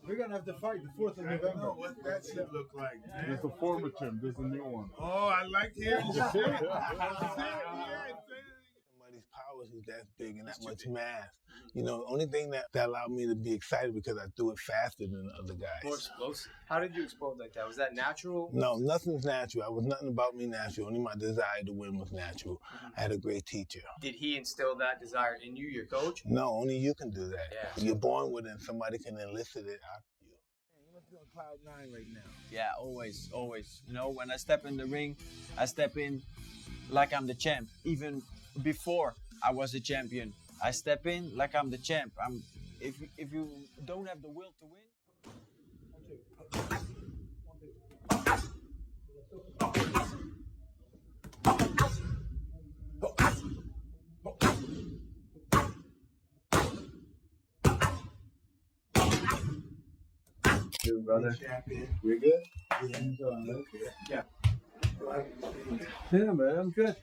We're gonna have to fight the 4th of November. I don't know what that shit look like, man. There's the former Tim. There's the new one. Oh, I like hearing shit. Somebody's powers is that big and that much mass. You know, the only thing that allowed me to be excited because I threw it faster than the other guys. More explosive. How did you explode like that? Was that natural? No, nothing's natural. Nothing about me natural. Only my desire to win was natural. I had a great teacher. Did he instill that desire in you, your coach? No, only you can do that. Yeah. You're born with it and somebody can elicit it out of you. You must be on cloud 9 right now. Yeah, always. You know, when I step in the ring, I step in like I'm the champ. Even before I was a champion, I step in like I'm the champ. If you don't have the will to win. Good, brother. We're good? Yeah. Yeah, man, I'm good.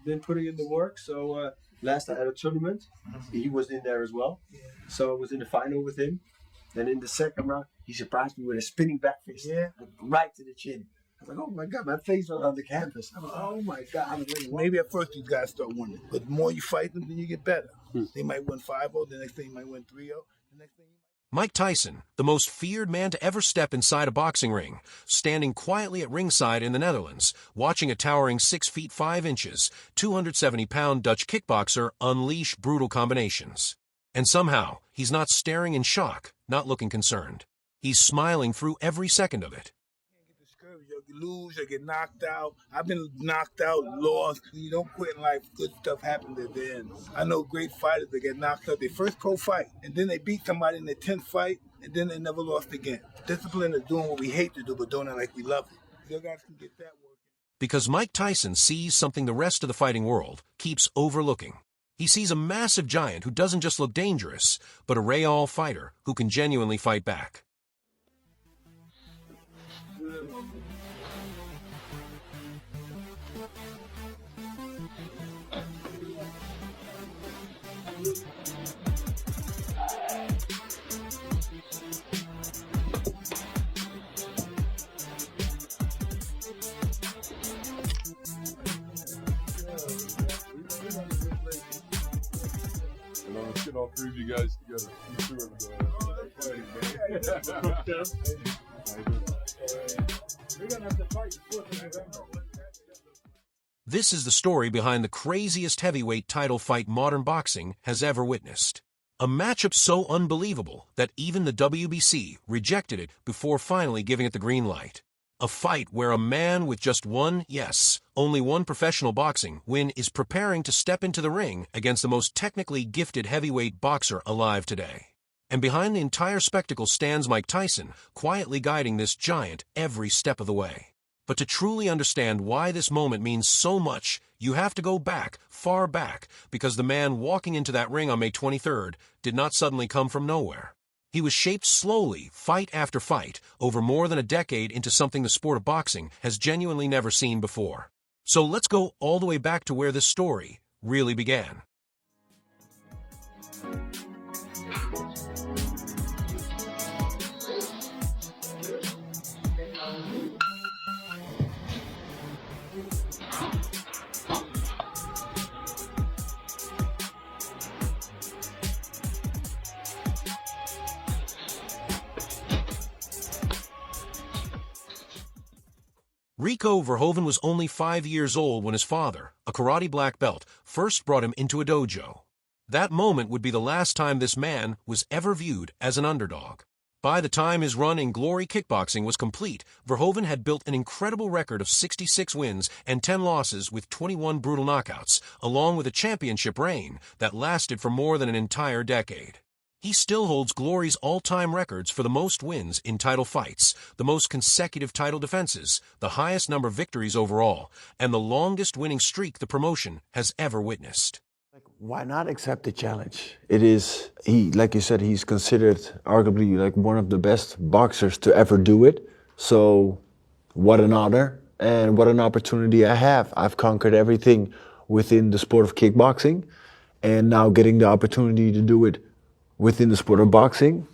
Been putting in the work. So last I had a tournament, he was in there as well. So I was in the final with him. Then in the second round, he surprised me with a spinning back fist. Yeah. Right to the chin. I was like, oh my God, my face was on the canvas. I was like, oh my God. I was like, Maybe at first these guys start winning. But the more you fight them, then you get better. They might win 5-0, the next thing you might win 3-0, the next thing Mike Tyson, the most feared man to ever step inside a boxing ring, standing quietly at ringside in the Netherlands, watching a towering 6 feet 5 inches, 270-pound Dutch kickboxer unleash brutal combinations. And somehow, he's not staring in shock, not looking concerned. He's smiling through every second of it. you lose, you get knocked out. I've been knocked out, lost. You don't quit in life. Good stuff happens at the end. I know great fighters that get knocked out their first pro fight, and then they beat somebody in their 10th fight, and then they never lost again. Discipline is doing what we hate to do, but doing it like we love it. You guys can get that working. Because Mike Tyson sees something the rest of the fighting world keeps overlooking. He sees a massive giant who doesn't just look dangerous, but a real fighter who can genuinely fight back. Let's get all three of you guys together. This is the story behind the craziest heavyweight title fight modern boxing has ever witnessed. A matchup so unbelievable that even the WBC rejected it before finally giving it the green light. A fight where a man with just one, yes, only one professional boxing win is preparing to step into the ring against the most technically gifted heavyweight boxer alive today. And behind the entire spectacle stands Mike Tyson, quietly guiding this giant every step of the way. But to truly understand why this moment means so much, you have to go back, far back, because the man walking into that ring on May 23rd did not suddenly come from nowhere. He was shaped slowly, fight after fight, over more than a decade into something the sport of boxing has genuinely never seen before. So let's go all the way back to where this story really began. Rico Verhoeven was only 5 years old when his father, a karate black belt, first brought him into a dojo. That moment would be the last time this man was ever viewed as an underdog. By the time his run in Glory Kickboxing was complete, Verhoeven had built an incredible record of 66 wins and 10 losses with 21 brutal knockouts, along with a championship reign that lasted for more than an entire decade. He still holds Glory's all-time records for the most wins in title fights, the most consecutive title defenses, the highest number of victories overall, and the longest winning streak the promotion has ever witnessed. Why not accept the challenge? It is, like you said, he's considered arguably like one of the best boxers to ever do it. So what an honor and what an opportunity I have. I've conquered everything within the sport of kickboxing, and now getting the opportunity to do it within the sport of boxing.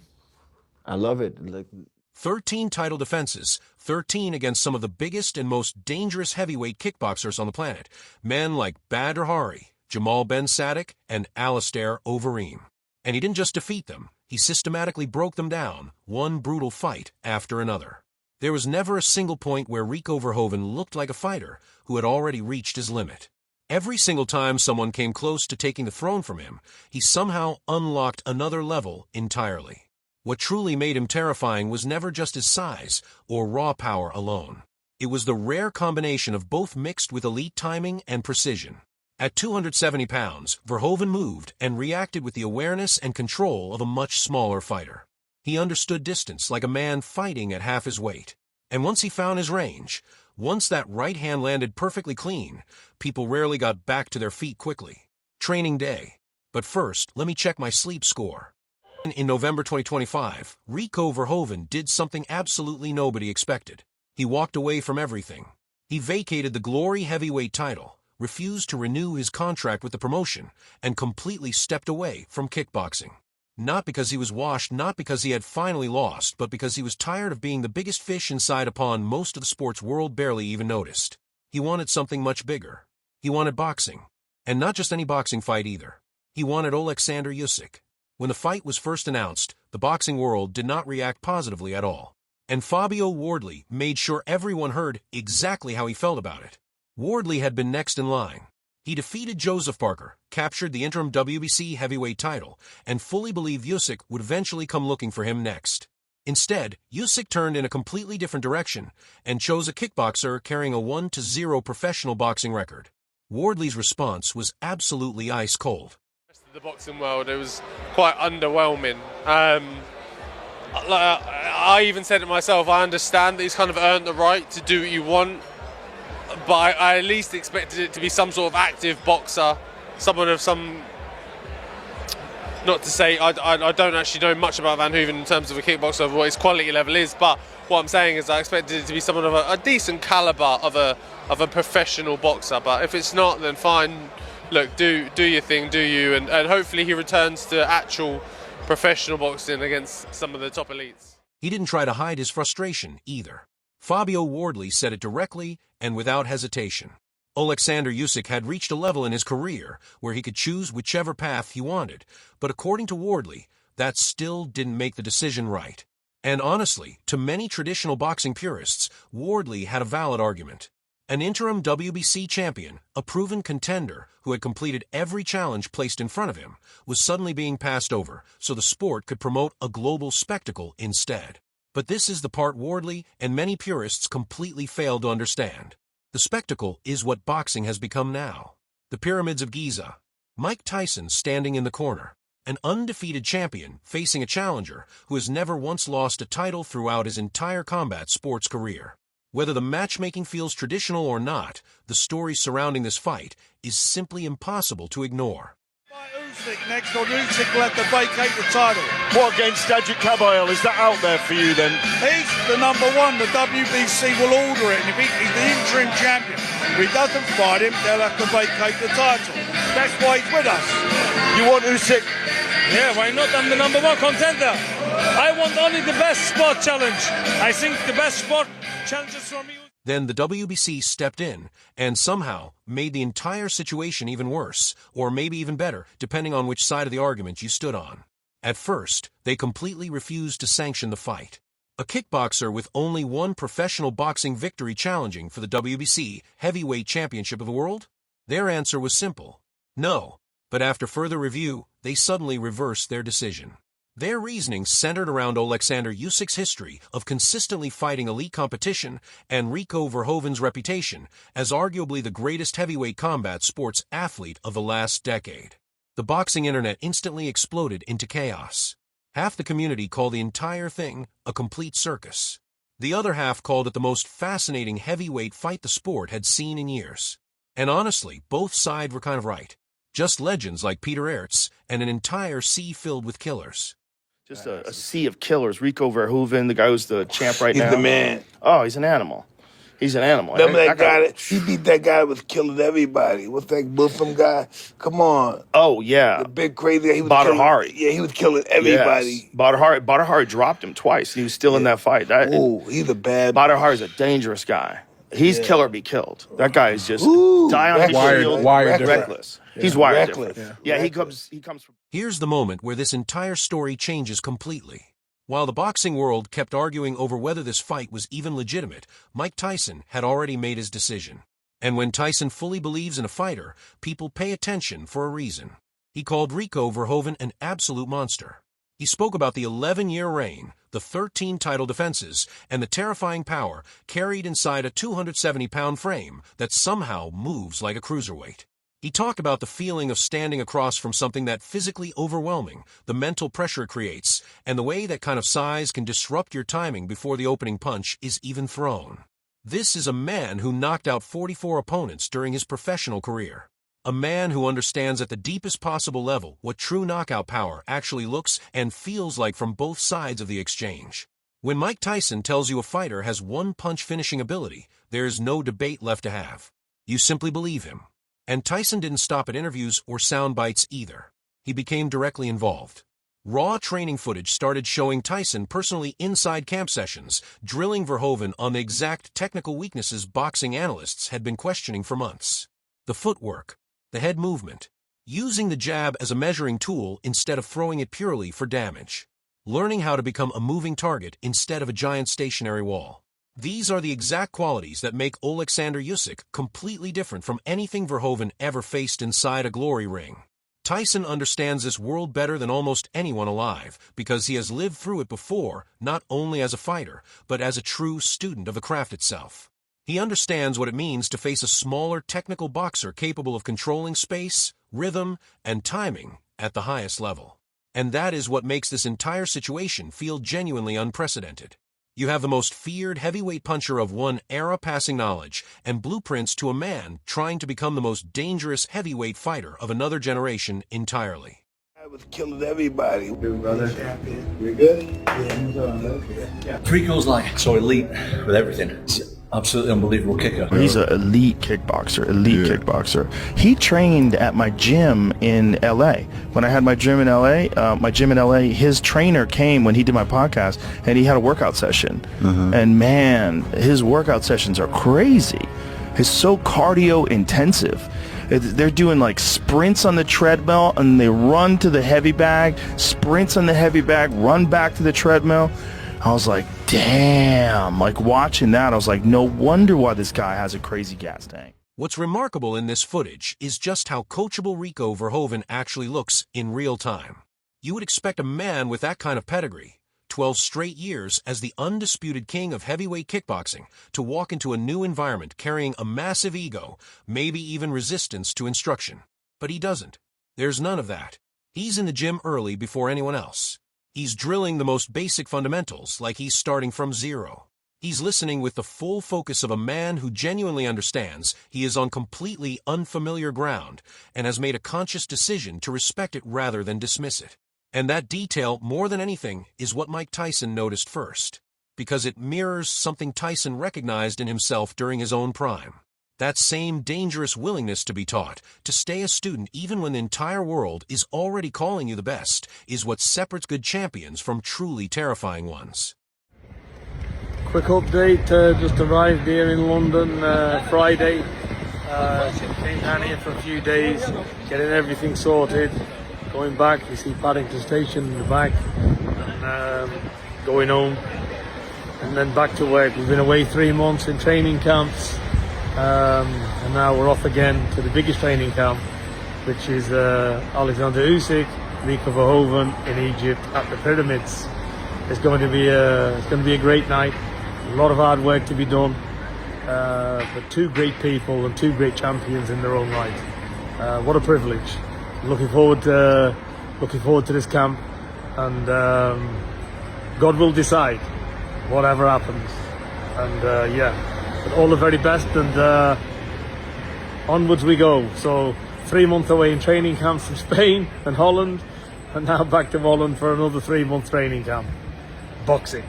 I love it. Like 13 title defenses, 13 against some of the biggest and most dangerous heavyweight kickboxers on the planet. Men like Badr Hari, Jamal Ben Saddik, and Oleksandr Usyk. And he didn't just defeat them, he systematically broke them down, one brutal fight after another. There was never a single point where Rico Verhoeven looked like a fighter who had already reached his limit. Every single time someone came close to taking the throne from him, he somehow unlocked another level entirely. What truly made him terrifying was never just his size or raw power alone. It was the rare combination of both mixed with elite timing and precision. At 270 pounds, Verhoeven moved and reacted with the awareness and control of a much smaller fighter. He understood distance like a man fighting at half his weight. And once he found his range, once that right hand landed perfectly clean, people rarely got back to their feet quickly. Training day. But first, let me check my sleep score. In November 2025, Rico Verhoeven did something absolutely nobody expected. He walked away from everything. He vacated the Glory heavyweight title, refused to renew his contract with the promotion, and completely stepped away from kickboxing. Not because he was washed, not because he had finally lost, but because he was tired of being the biggest fish inside a pond most of the sports world barely even noticed. He wanted something much bigger. He wanted boxing. And not just any boxing fight either. He wanted Oleksandr Usyk. When the fight was first announced, the boxing world did not react positively at all. And Fabio Wardley made sure everyone heard exactly how he felt about it. Wardley had been next in line. He defeated Joseph Parker, captured the interim WBC heavyweight title, and fully believed Usyk would eventually come looking for him next. Instead, Usyk turned in a completely different direction and chose a kickboxer carrying a 1-0 professional boxing record. Wardley's response was absolutely ice cold. The boxing world, it was quite underwhelming. I even said it myself, I understand that he's kind of earned the right to do what you want, but I at least expected it to be some sort of active boxer, someone of some, not to say, I don't actually know much about Van Hooven in terms of a kickboxer, of what his quality level is, but what I'm saying is I expected it to be someone of a decent calibre of a professional boxer, but if it's not, then fine. Look, do your thing, do you, and hopefully he returns to actual professional boxing against some of the top elites. He didn't try to hide his frustration either. Fabio Wardley said it directly and without hesitation. Oleksandr Usyk had reached a level in his career where he could choose whichever path he wanted, but according to Wardley, that still didn't make the decision right. And honestly, to many traditional boxing purists, Wardley had a valid argument. An interim WBC champion, a proven contender who had completed every challenge placed in front of him, was suddenly being passed over so the sport could promote a global spectacle instead. But this is the part Wardley and many purists completely failed to understand. The spectacle is what boxing has become now. The pyramids of Giza, Mike Tyson standing in the corner, an undefeated champion facing a challenger who has never once lost a title throughout his entire combat sports career. Whether the matchmaking feels traditional or not, the story surrounding this fight is simply impossible to ignore. Usyk next on Usyk will have to vacate the title. What against Sajid Kabayel? Is that out there for you then? He's the number one. The WBC will order it, and if he's the interim champion, if he doesn't fight him, they'll have to vacate the title. That's why he's with us. You want Usyk? Yeah, why not? I'm the number one contender. I want only the best sport challenge. I think the best sport challenges from you. Then the WBC stepped in and somehow made the entire situation even worse, or maybe even better, depending on which side of the argument you stood on. At first, they completely refused to sanction the fight. A kickboxer with only one professional boxing victory challenging for the WBC Heavyweight Championship of the World? Their answer was simple: no. But after further review, they suddenly reversed their decision. Their reasoning centered around Oleksandr Usyk's history of consistently fighting elite competition and Rico Verhoeven's reputation as arguably the greatest heavyweight combat sports athlete of the last decade. The boxing internet instantly exploded into chaos. Half the community called the entire thing a complete circus. The other half called it the most fascinating heavyweight fight the sport had seen in years. And honestly, both sides were kind of right. Just legends like Peter Aerts and an entire sea filled with killers. Just a sea of killers. Rico Verhoeven, the guy who's the champ right now. He's the man. Oh, he's an animal. He's an animal. Remember that guy? He beat that guy that was killing everybody. What's that Muslim guy? Come on. Oh, yeah. The big crazy guy. He was Badr killing, Hari. Yeah, he was killing everybody. Yes. Badr Hari dropped him twice. He was still in that fight. He's a bad... Badr Hari's a dangerous guy. He's kill or be killed. That guy is just die on his field. Reckless. He's wired different. Yeah, he comes from... Here's the moment where this entire story changes completely. While the boxing world kept arguing over whether this fight was even legitimate, Mike Tyson had already made his decision. And when Tyson fully believes in a fighter, people pay attention for a reason. He called Rico Verhoeven an absolute monster. He spoke about the 11-year reign, the 13 title defenses, and the terrifying power carried inside a 270-pound frame that somehow moves like a cruiserweight. He talked about the feeling of standing across from something that physically overwhelming, the mental pressure it creates, and the way that kind of size can disrupt your timing before the opening punch is even thrown. This is a man who knocked out 44 opponents during his professional career. A man who understands at the deepest possible level what true knockout power actually looks and feels like from both sides of the exchange. When Mike Tyson tells you a fighter has one-punch finishing ability, there's no debate left to have. You simply believe him. And Tyson didn't stop at interviews or sound bites either. He became directly involved. Raw training footage started showing Tyson personally inside camp sessions, drilling Verhoeven on the exact technical weaknesses boxing analysts had been questioning for months. The footwork, the head movement, using the jab as a measuring tool instead of throwing it purely for damage, learning how to become a moving target instead of a giant stationary wall. These are the exact qualities that make Oleksandr Usyk completely different from anything Verhoeven ever faced inside a glory ring. Tyson understands this world better than almost anyone alive because he has lived through it before, not only as a fighter, but as a true student of the craft itself. He understands what it means to face a smaller technical boxer capable of controlling space, rhythm, and timing at the highest level. And that is what makes this entire situation feel genuinely unprecedented. You have the most feared heavyweight puncher of one era passing knowledge and blueprints to a man trying to become the most dangerous heavyweight fighter of another generation entirely. I was killing everybody. Good, brother. You good? Yeah. Rico's like so elite with everything. He's absolutely unbelievable kicker. He's an elite kickboxer. He trained at my gym in LA. When I had my gym in LA, his trainer came when he did my podcast, and he had a workout session. And man, his workout sessions are crazy. It's so cardio intensive. They're doing like sprints on the treadmill, and they run to the heavy bag, sprints on the heavy bag, run back to the treadmill. I was like, damn, like watching that, I was like, no wonder why this guy has a crazy gas tank. What's remarkable in this footage is just how coachable Rico Verhoeven actually looks in real time. You would expect a man with that kind of pedigree, 12 straight years as the undisputed king of heavyweight kickboxing, to walk into a new environment carrying a massive ego, maybe even resistance to instruction. But he doesn't. There's none of that. He's in the gym early before anyone else. He's drilling the most basic fundamentals like he's starting from zero. He's listening with the full focus of a man who genuinely understands he is on completely unfamiliar ground and has made a conscious decision to respect it rather than dismiss it. And that detail, more than anything, is what Mike Tyson noticed first, because it mirrors something Tyson recognized in himself during his own prime. That same dangerous willingness to be taught, to stay a student even when the entire world is already calling you the best, is what separates good champions from truly terrifying ones. Quick update, just arrived here in London Friday. Came down here for a few days, getting everything sorted. Going back, you see Paddington Station in the back, and going home, and then back to work. We've been away 3 months in training camps. And now we're off again to the biggest training camp, which is Oleksandr Usyk, Rico Verhoeven in Egypt at the pyramids. It's going to be a great night. A lot of hard work to be done, but two great people and two great champions in their own right. What a privilege! Looking forward to this camp, and God will decide whatever happens. And yeah. All the very best, and onwards we go. So 3 months away in training camps in Spain and Holland, and now back to Holland for another 3 month training camp. Boxing.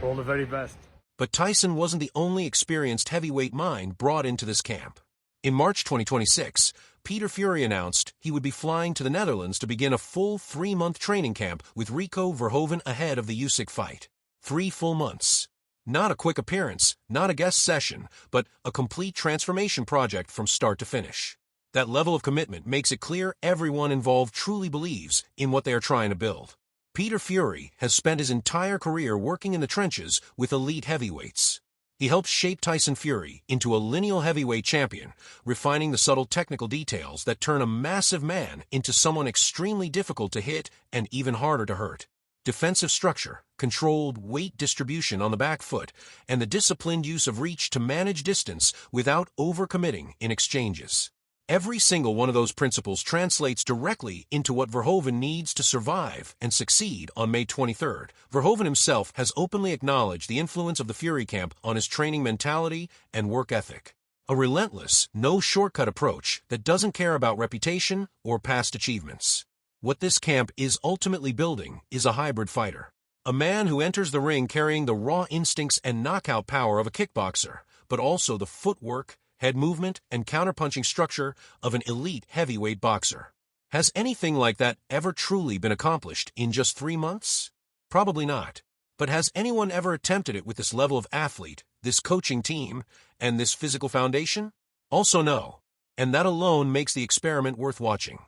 All the very best. But Tyson wasn't the only experienced heavyweight mind brought into this camp. In March 2026, Peter Fury announced he would be flying to the Netherlands to begin a full 3-month training camp with Rico Verhoeven ahead of the Usyk fight. 3 full months. Not a quick appearance, not a guest session, but a complete transformation project from start to finish. That level of commitment makes it clear everyone involved truly believes in what they are trying to build. Peter Fury has spent his entire career working in the trenches with elite heavyweights. He helped shape Tyson Fury into a lineal heavyweight champion, refining the subtle technical details that turn a massive man into someone extremely difficult to hit and even harder to hurt. Defensive structure, controlled weight distribution on the back foot, and the disciplined use of reach to manage distance without overcommitting in exchanges. Every single one of those principles translates directly into what Verhoeven needs to survive and succeed on May 23rd. Verhoeven himself has openly acknowledged the influence of the Fury camp on his training mentality and work ethic. A relentless, no-shortcut approach that doesn't care about reputation or past achievements. What this camp is ultimately building is a hybrid fighter. A man who enters the ring carrying the raw instincts and knockout power of a kickboxer, but also the footwork, head movement, and counterpunching structure of an elite heavyweight boxer. Has anything like that ever truly been accomplished in just 3 months? Probably not. But has anyone ever attempted it with this level of athlete, this coaching team, and this physical foundation? Also no. And that alone makes the experiment worth watching.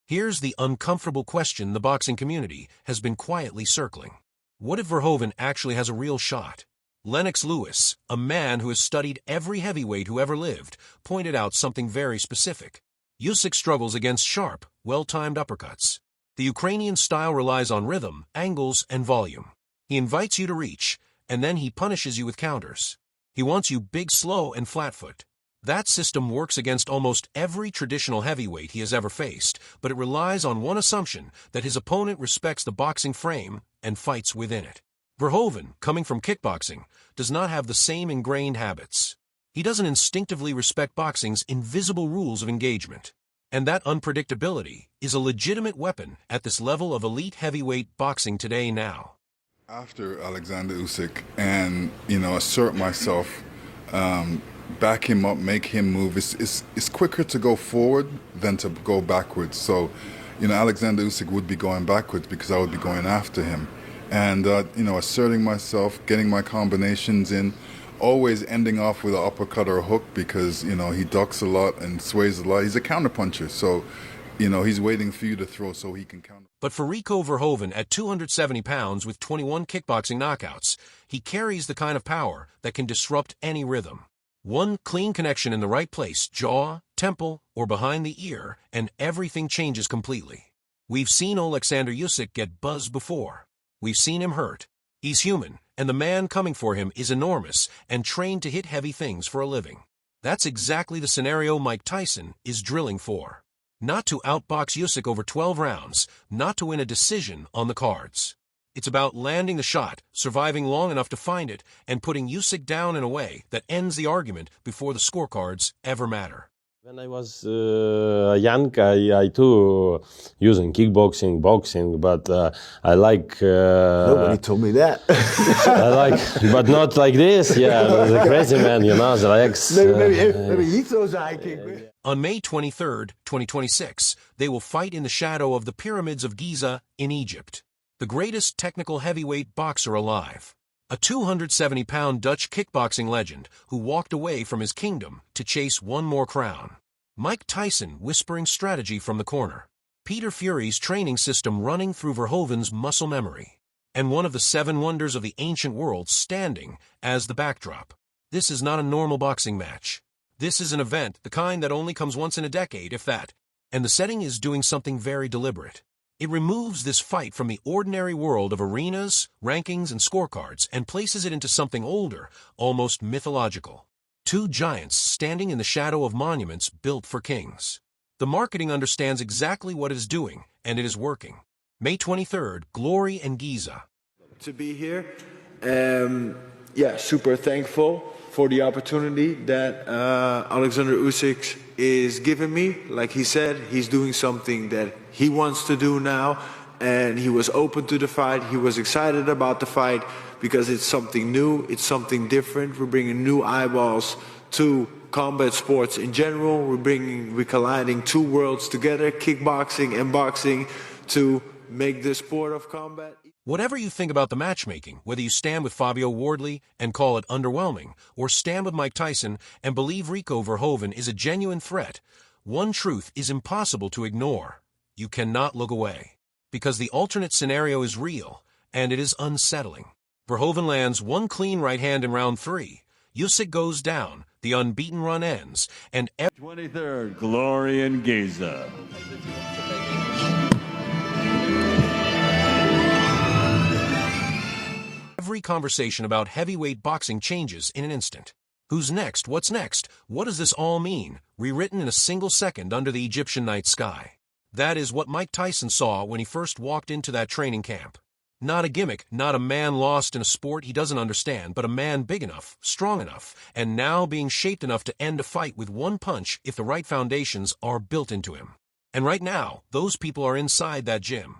Here's the uncomfortable question the boxing community has been quietly circling. What if Verhoeven actually has a real shot? Lennox Lewis, a man who has studied every heavyweight who ever lived, pointed out something very specific. Usyk struggles against sharp, well-timed uppercuts. The Ukrainian style relies on rhythm, angles, and volume. He invites you to reach, and then he punishes you with counters. He wants you big, slow, and flat-foot. That system works against almost every traditional heavyweight he has ever faced, but it relies on one assumption, that his opponent respects the boxing frame and fights within it. Verhoeven, coming from kickboxing, does not have the same ingrained habits. He doesn't instinctively respect boxing's invisible rules of engagement. And that unpredictability is a legitimate weapon at this level of elite heavyweight boxing today now. After Oleksandr Usyk and, assert myself, back him up, make him move. It's quicker to go forward than to go backwards. So, Oleksandr Usyk would be going backwards because I would be going after him. And, asserting myself, getting my combinations in, always ending off with an uppercut or a hook because, he ducks a lot and sways a lot. He's a counterpuncher, so, he's waiting for you to throw so he can counter. But for Rico Verhoeven at 270 pounds with 21 kickboxing knockouts, he carries the kind of power that can disrupt any rhythm. One clean connection in the right place, jaw, temple, or behind the ear, and everything changes completely. We've seen Oleksandr Usyk get buzzed before. We've seen him hurt. He's human, and the man coming for him is enormous and trained to hit heavy things for a living. That's exactly the scenario Mike Tyson is drilling for. Not to outbox Usyk over 12 rounds, not to win a decision on the cards. It's about landing the shot, surviving long enough to find it, and putting Usyk down in a way that ends the argument before the scorecards ever matter. When I was young, I too using kickboxing, boxing, but I like... Nobody told me that. I like, but not like this, yeah, the crazy man, the legs. Maybe he throws a high kick. On May 23rd, 2026, they will fight in the shadow of the pyramids of Giza in Egypt. The greatest technical heavyweight boxer alive. A 270-pound Dutch kickboxing legend who walked away from his kingdom to chase one more crown. Mike Tyson whispering strategy from the corner. Peter Fury's training system running through Verhoeven's muscle memory. And one of the 7 wonders of the ancient world standing as the backdrop. This is not a normal boxing match. This is an event, the kind that only comes once in a decade, if that. And the setting is doing something very deliberate. It removes this fight from the ordinary world of arenas, rankings, and scorecards and places it into something older, almost mythological. 2 giants standing in the shadow of monuments built for kings. The marketing understands exactly what it is doing, and it is working. May 23rd, Glory and Giza. To be here, yeah, super thankful for the opportunity that Oleksandr Usyk is giving me. Like he said, he's doing something that he wants to do now, and he was open to the fight. He was excited about the fight because it's something new, it's something different. We're bringing new eyeballs to combat sports in general. We're colliding two worlds together, kickboxing and boxing, to make the sport of combat. Whatever you think about the matchmaking, whether you stand with Fabio Wardley and call it underwhelming, or stand with Mike Tyson and believe Rico Verhoeven is a genuine threat, one truth is impossible to ignore. You cannot look away. Because the alternate scenario is real, and it is unsettling. Verhoeven lands one clean right hand in round 3. Usyk goes down, the unbeaten run ends, and 23rd, Glory in Giza. Every conversation about heavyweight boxing changes in an instant. Who's next? What's next? What does this all mean? Rewritten in a single second under the Egyptian night sky. That is what Mike Tyson saw when he first walked into that training camp. Not a gimmick, not a man lost in a sport he doesn't understand, but a man big enough, strong enough, and now being shaped enough to end a fight with one punch if the right foundations are built into him. And right now, those people are inside that gym.